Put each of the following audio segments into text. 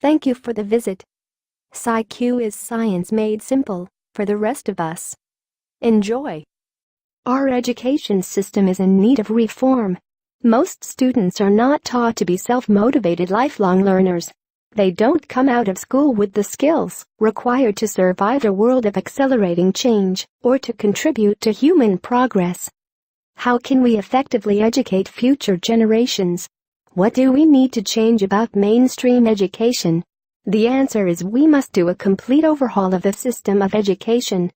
Thank you for the visit. SciQ is science made simple for the rest of us. Enjoy. Our education system is in need of reform. Most students are not taught to be self-motivated lifelong learners. They don't come out of school with the skills required to survive a world of accelerating change or to contribute to human progress. How can we effectively educate future generations? What do we need to change about mainstream education? The answer is we must do a complete overhaul of the system of education.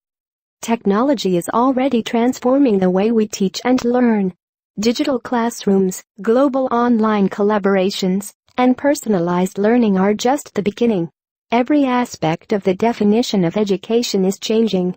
Technology is already transforming the way we teach and learn. Digital classrooms, global online collaborations, and personalized learning are just the beginning. Every aspect of the definition of education is changing.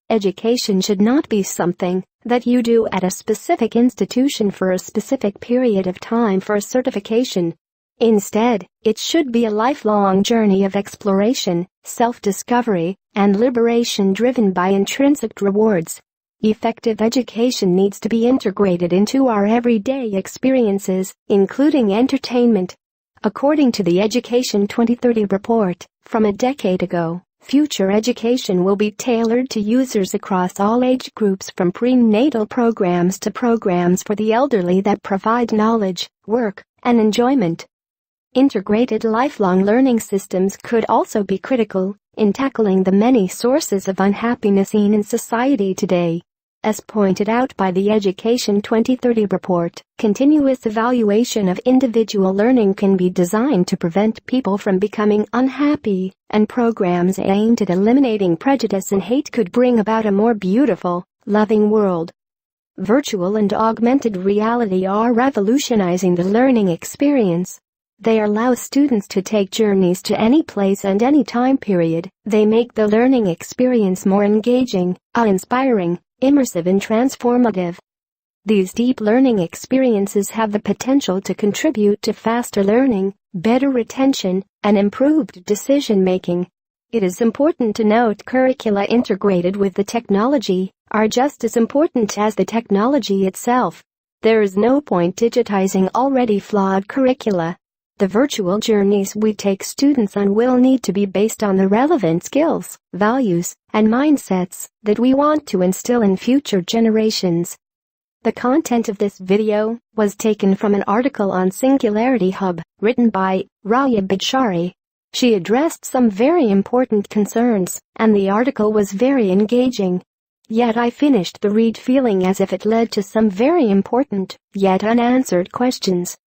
Education should not be something that you do at a specific institution for a specific period of time for a certification. Instead, it should be a lifelong journey of exploration, self-discovery, and liberation driven by intrinsic rewards. Effective education needs to be integrated into our everyday experiences, including entertainment. According to the Education 2030 report, from a decade ago, future education will be tailored to users across all age groups, from prenatal programs to programs for the elderly that provide knowledge, work, and enjoyment. Integrated lifelong learning systems could also be critical in tackling the many sources of unhappiness seen in society today. As pointed out by the Education 2030 report, continuous evaluation of individual learning can be designed to prevent people from becoming unhappy, and programs aimed at eliminating prejudice and hate could bring about a more beautiful, loving world. Virtual and augmented reality are revolutionizing the learning experience. They allow students to take journeys to any place and any time period. They make the learning experience more engaging, inspiring, immersive and transformative. These deep learning experiences have the potential to contribute to faster learning, better retention, and improved decision-making. It is important to note curricula integrated with the technology are just as important as the technology itself. There is no point digitizing already flawed curricula. The virtual journeys we take students on will need to be based on the relevant skills, values, and mindsets that we want to instill in future generations. The content of this video was taken from an article on Singularity Hub, written by Raya Bidshari. She addressed some very important concerns, and the article was very engaging. Yet I finished the read feeling as if it led to some very important, yet unanswered questions.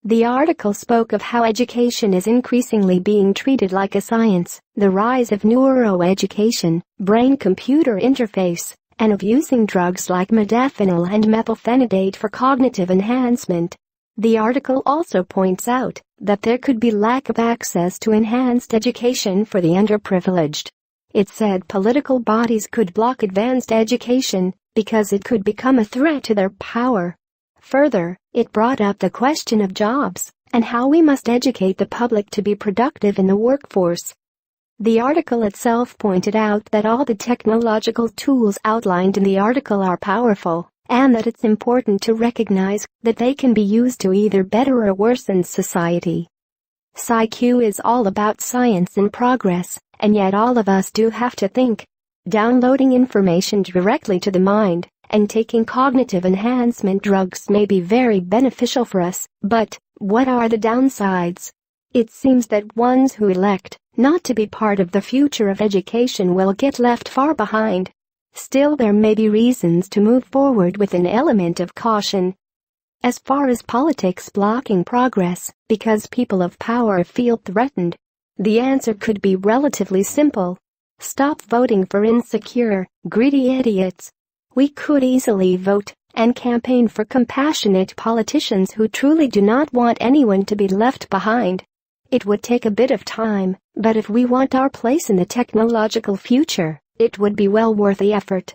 The article spoke of how education is increasingly being treated like a science, the rise of neuroeducation, brain-computer interface, and of using drugs like modafinil and methylphenidate for cognitive enhancement. The article also points out that there could be lack of access to enhanced education for the underprivileged. It said political bodies could block advanced education because it could become a threat to their power. Further, it brought up the question of jobs and how we must educate the public to be productive in the workforce. The article itself pointed out that all the technological tools outlined in the article are powerful, and that it's important to recognize that they can be used to either better or worsen society. SciQ is all about science and progress, and yet all of us do have to think. Downloading information directly to the mind and taking cognitive enhancement drugs may be very beneficial for us, but what are the downsides? It seems that ones who elect not to be part of the future of education will get left far behind. Still, there may be reasons to move forward with an element of caution. As far as politics blocking progress because people of power feel threatened, the answer could be relatively simple. Stop voting for insecure, greedy idiots. We could easily vote and campaign for compassionate politicians who truly do not want anyone to be left behind. It would take a bit of time, but if we want our place in the technological future, it would be well worth the effort.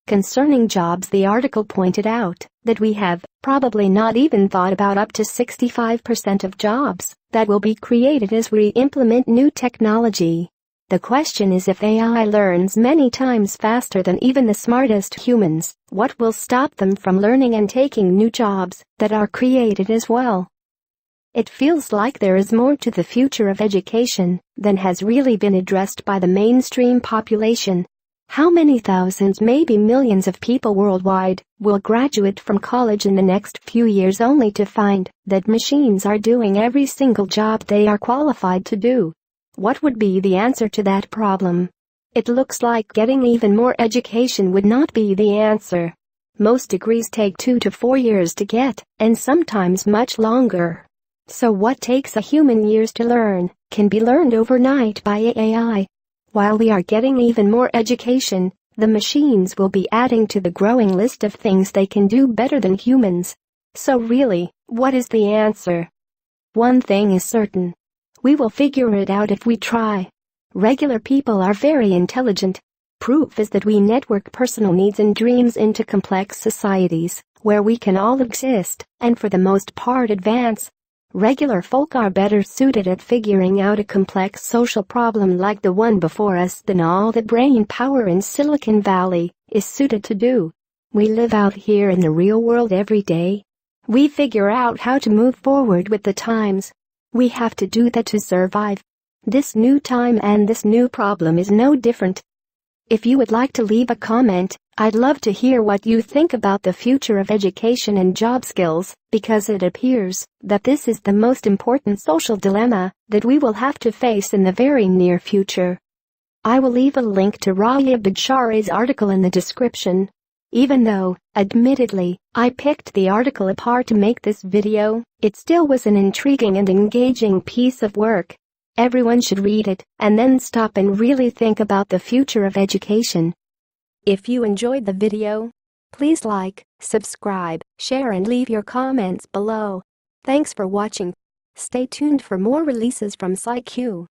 Concerning jobs, the article pointed out that we have probably not even thought about up to 65% of jobs that will be created as we implement new technology. The question is, if AI learns many times faster than even the smartest humans, what will stop them from learning and taking new jobs that are created as well? It feels like there is more to the future of education than has really been addressed by the mainstream population. How many thousands, maybe millions of people worldwide will graduate from college in the next few years only to find that machines are doing every single job they are qualified to do? What would be the answer to that problem? It looks like getting even more education would not be the answer. Most degrees take 2 to 4 years to get, and sometimes much longer. So what takes a human years to learn can be learned overnight by AI. While we are getting even more education, the machines will be adding to the growing list of things they can do better than humans. So really, what is the answer? One thing is certain. We will figure it out if we try. Regular people are very intelligent. Proof is that we network personal needs and dreams into complex societies where we can all exist and for the most part advance. Regular folk are better suited at figuring out a complex social problem like the one before us than all the brain power in Silicon Valley is suited to do. We live out here in the real world every day. We figure out how to move forward with the times. We have to do that to survive. This new time and this new problem is no different. If you would like to leave a comment, I'd love to hear what you think about the future of education and job skills, because it appears that this is the most important social dilemma that we will have to face in the very near future. I will leave a link to Raya Bidshari's article in the description. Even though, admittedly, I picked the article apart to make this video, it still was an intriguing and engaging piece of work. Everyone should read it and then stop and really think about the future of education. If you enjoyed the video, please like, subscribe, share and leave your comments below. Thanks for watching. Stay tuned for more releases from PsyQ.